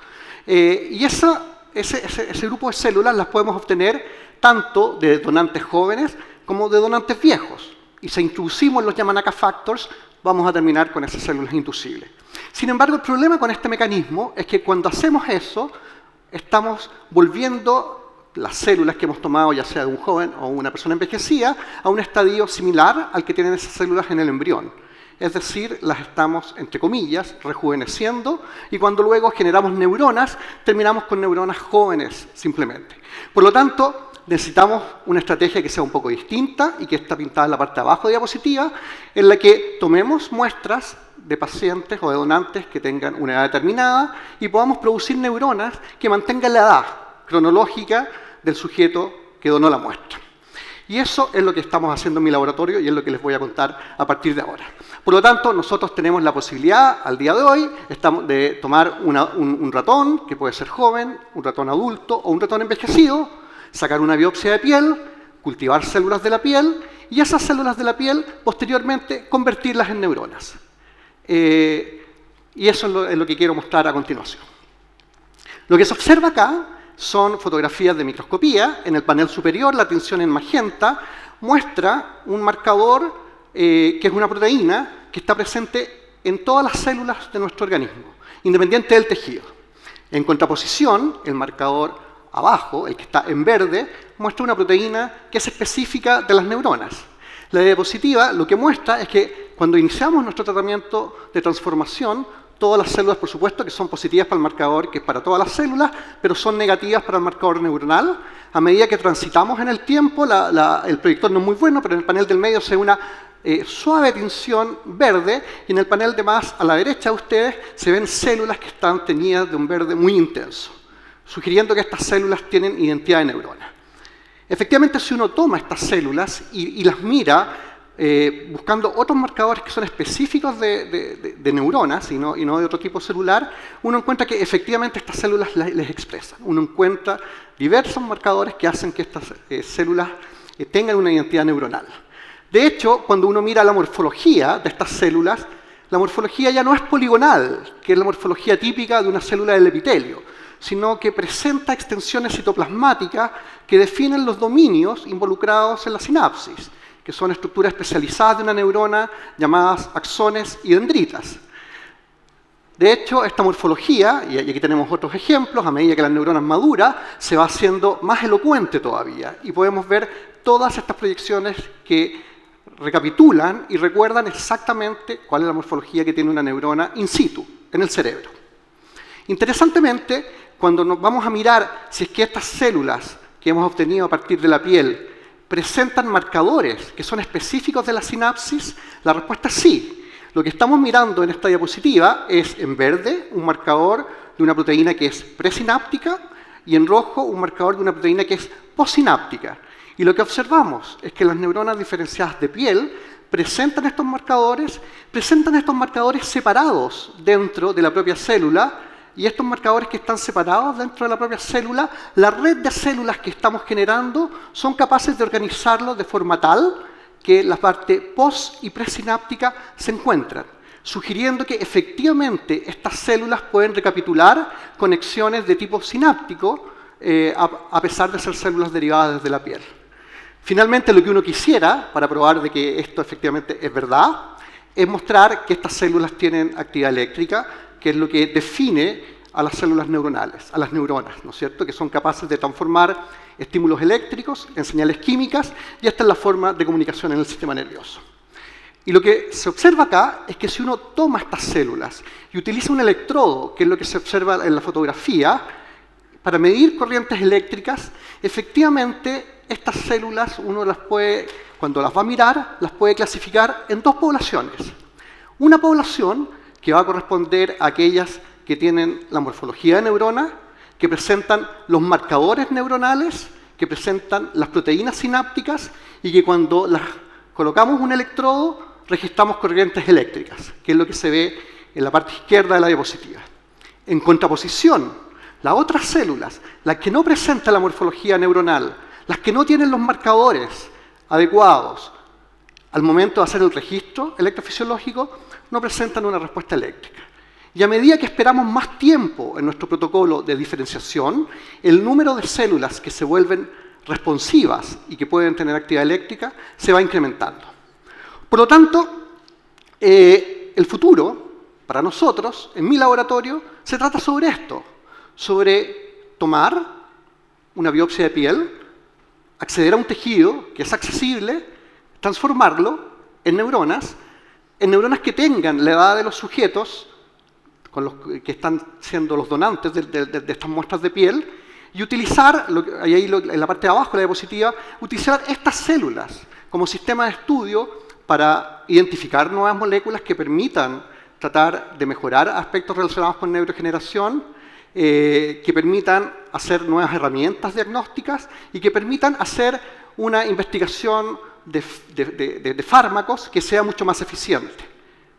Y ese grupo de células las podemos obtener tanto de donantes jóvenes como de donantes viejos. Y si introducimos los Yamanaka Factors, vamos a terminar con esas células inducibles. Sin embargo, el problema con este mecanismo es que cuando hacemos eso, estamos volviendo las células que hemos tomado, ya sea de un joven o una persona envejecida, a un estadio similar al que tienen esas células en el embrión. Es decir, las estamos, entre comillas, rejuveneciendo, y cuando luego generamos neuronas, terminamos con neuronas jóvenes, simplemente. Por lo tanto, necesitamos una estrategia que sea un poco distinta y que está pintada en la parte de abajo de la diapositiva, en la que tomemos muestras de pacientes o de donantes que tengan una edad determinada y podamos producir neuronas que mantengan la edad cronológica del sujeto que donó la muestra. Y eso es lo que estamos haciendo en mi laboratorio y es lo que les voy a contar a partir de ahora. Por lo tanto, nosotros tenemos la posibilidad, al día de hoy, de tomar un ratón, que puede ser joven, un ratón adulto o un ratón envejecido, sacar una biopsia de piel, cultivar células de la piel y esas células de la piel, posteriormente, convertirlas en neuronas. Y eso es lo que quiero mostrar a continuación. Lo que se observa acá son fotografías de microscopía. En el panel superior, la tinción en magenta, muestra un marcador que es una proteína que está presente en todas las células de nuestro organismo, independiente del tejido. En contraposición, el marcador abajo, el que está en verde, muestra una proteína que es específica de las neuronas. La diapositiva lo que muestra es que cuando iniciamos nuestro tratamiento de transformación, todas las células, por supuesto, que son positivas para el marcador, que es para todas las células, pero son negativas para el marcador neuronal. A medida que transitamos en el tiempo, el proyector no es muy bueno, pero en el panel del medio se ve una suave tinción verde, y en el panel de más a la derecha de ustedes se ven células que están teñidas de un verde muy intenso, sugiriendo que estas células tienen identidad de neurona. Efectivamente, si uno toma estas células y las mira buscando otros marcadores que son específicos de neuronas y no de otro tipo celular, uno encuentra que efectivamente estas células les expresan. Uno encuentra diversos marcadores que hacen que estas células tengan una identidad neuronal. De hecho, cuando uno mira la morfología de estas células, la morfología ya no es poligonal, que es la morfología típica de una célula del epitelio, sino que presenta extensiones citoplasmáticas que definen los dominios involucrados en la sinapsis, que son estructuras especializadas de una neurona llamadas axones y dendritas. De hecho, esta morfología, y aquí tenemos otros ejemplos, a medida que la neurona madura, se va haciendo más elocuente todavía, y podemos ver todas estas proyecciones que recapitulan y recuerdan exactamente cuál es la morfología que tiene una neurona in situ, en el cerebro. Interesantemente, cuando nos vamos a mirar si es que estas células que hemos obtenido a partir de la piel presentan marcadores que son específicos de la sinapsis, la respuesta es sí. Lo que estamos mirando en esta diapositiva es en verde un marcador de una proteína que es presináptica y en rojo un marcador de una proteína que es postsináptica. Y lo que observamos es que las neuronas diferenciadas de piel presentan estos marcadores separados dentro de la propia célula, y estos marcadores que están separados dentro de la propia célula, la red de células que estamos generando son capaces de organizarlos de forma tal que la parte post y presináptica se encuentran, sugiriendo que efectivamente estas células pueden recapitular conexiones de tipo sináptico a pesar de ser células derivadas desde la piel. Finalmente, lo que uno quisiera, para probar de que esto efectivamente es verdad, es mostrar que estas células tienen actividad eléctrica, que es lo que define a las células neuronales, a las neuronas, ¿no es cierto?, que son capaces de transformar estímulos eléctricos en señales químicas, y esta es la forma de comunicación en el sistema nervioso. Y lo que se observa acá es que si uno toma estas células y utiliza un electrodo, que es lo que se observa en la fotografía, para medir corrientes eléctricas, efectivamente estas células uno las puede, cuando las va a mirar, las puede clasificar en dos poblaciones. Una población que va a corresponder a aquellas que tienen la morfología de neurona, que presentan los marcadores neuronales, que presentan las proteínas sinápticas y que cuando las colocamos un electrodo registramos corrientes eléctricas, que es lo que se ve en la parte izquierda de la diapositiva. En contraposición, las otras células, las que no presentan la morfología neuronal, las que no tienen los marcadores adecuados al momento de hacer el registro electrofisiológico, no presentan una respuesta eléctrica. Y a medida que esperamos más tiempo en nuestro protocolo de diferenciación, el número de células que se vuelven responsivas y que pueden tener actividad eléctrica se va incrementando. Por lo tanto, el futuro, para nosotros, en mi laboratorio, se trata sobre esto, sobre tomar una biopsia de piel, acceder a un tejido que es accesible, transformarlo en neuronas que tengan la edad de los sujetos con los que están siendo los donantes de estas muestras de piel, y utilizar, en la parte de abajo de la diapositiva, utilizar estas células como sistema de estudio para identificar nuevas moléculas que permitan tratar de mejorar aspectos relacionados con neurodegeneración, que permitan hacer nuevas herramientas diagnósticas y que permitan hacer una investigación de fármacos que sea mucho más eficiente.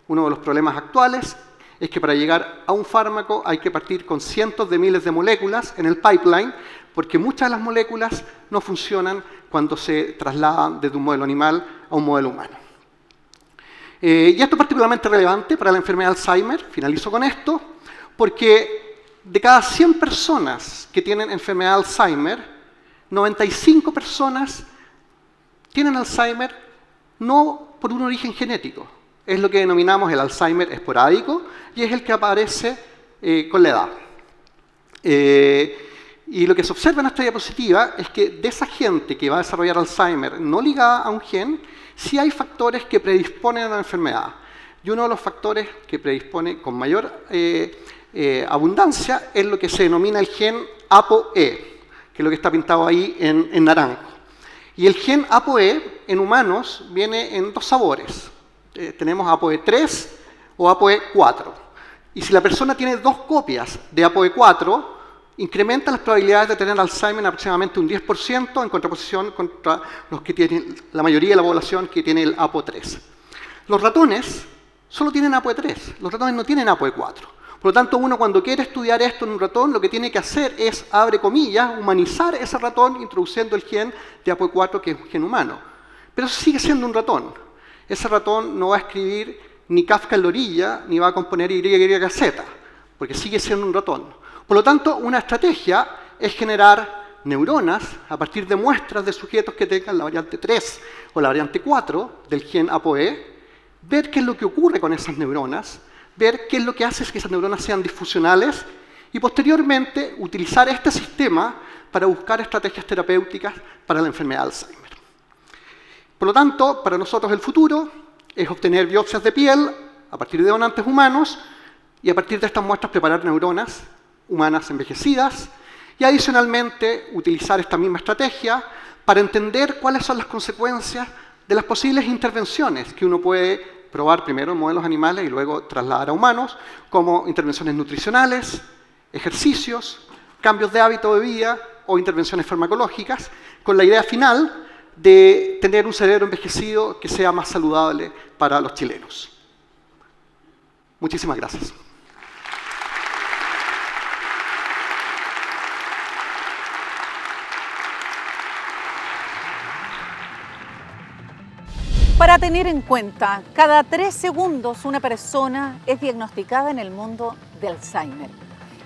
Uno de los problemas actuales es que para llegar a un fármaco hay que partir con cientos de miles de moléculas en el pipeline, porque muchas de las moléculas no funcionan cuando se trasladan desde un modelo animal a un modelo humano. Y esto es particularmente relevante para la enfermedad de Alzheimer, finalizo con esto, porque de cada 100 personas que tienen enfermedad de Alzheimer, 95 personas tienen Alzheimer no por un origen genético. Es lo que denominamos el Alzheimer esporádico y es el que aparece con la edad. Y lo que se observa en esta diapositiva es que de esa gente que va a desarrollar Alzheimer no ligada a un gen, sí hay factores que predisponen a la enfermedad. Y uno de los factores que predispone con mayor abundancia es lo que se denomina el gen ApoE, que es lo que está pintado ahí en naranjo. Y el gen ApoE en humanos viene en dos sabores. Tenemos ApoE3 o ApoE4. Y si la persona tiene dos copias de ApoE4, incrementa las probabilidades de tener Alzheimer en aproximadamente un 10% en contraposición contra los que tienen la mayoría de la población que tiene el ApoE3. Los ratones solo tienen ApoE3, los ratones no tienen ApoE4. Por lo tanto, uno cuando quiere estudiar esto en un ratón, lo que tiene que hacer es, abre comillas, humanizar ese ratón introduciendo el gen de ApoE4, que es un gen humano. Pero eso sigue siendo un ratón. Ese ratón no va a escribir ni Kafka en la orilla, ni va a componer YYZ, porque sigue siendo un ratón. Por lo tanto, una estrategia es generar neuronas a partir de muestras de sujetos que tengan la variante 3 o la variante 4 del gen ApoE, ver qué es lo que ocurre con esas neuronas, ver qué es lo que hace que esas neuronas sean disfuncionales y posteriormente utilizar este sistema para buscar estrategias terapéuticas para la enfermedad de Alzheimer. Por lo tanto, para nosotros el futuro es obtener biopsias de piel a partir de donantes humanos y a partir de estas muestras preparar neuronas humanas envejecidas y adicionalmente utilizar esta misma estrategia para entender cuáles son las consecuencias de las posibles intervenciones que uno puede probar primero en modelos animales y luego trasladar a humanos, como intervenciones nutricionales, ejercicios, cambios de hábito de vida o intervenciones farmacológicas, con la idea final de tener un cerebro envejecido que sea más saludable para los chilenos. Muchísimas gracias. Para tener en cuenta, cada 3 segundos una persona es diagnosticada en el mundo de Alzheimer.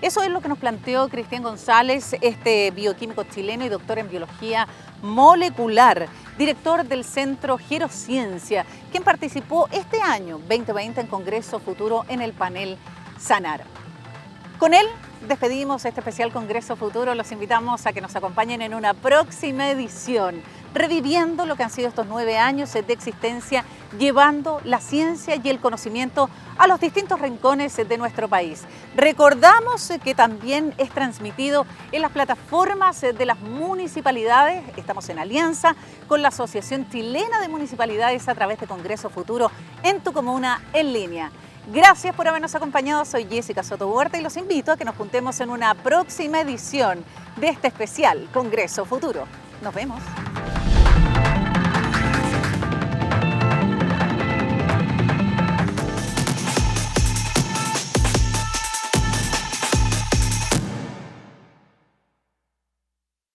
Eso es lo que nos planteó Cristian González, este bioquímico chileno y doctor en biología molecular, director del Centro Gerociencia, quien participó este año 2020 en Congreso Futuro en el panel Sanar. Con él despedimos este especial Congreso Futuro. Los invitamos a que nos acompañen en una próxima edición, reviviendo lo que han sido estos 9 años de existencia, llevando la ciencia y el conocimiento a los distintos rincones de nuestro país. Recordamos que también es transmitido en las plataformas de las municipalidades. Estamos en alianza con la Asociación Chilena de Municipalidades a través de Congreso Futuro en tu comuna en línea. Gracias por habernos acompañado. Soy Jessica Soto Huerta y los invito a que nos juntemos en una próxima edición de este especial Congreso Futuro. Nos vemos.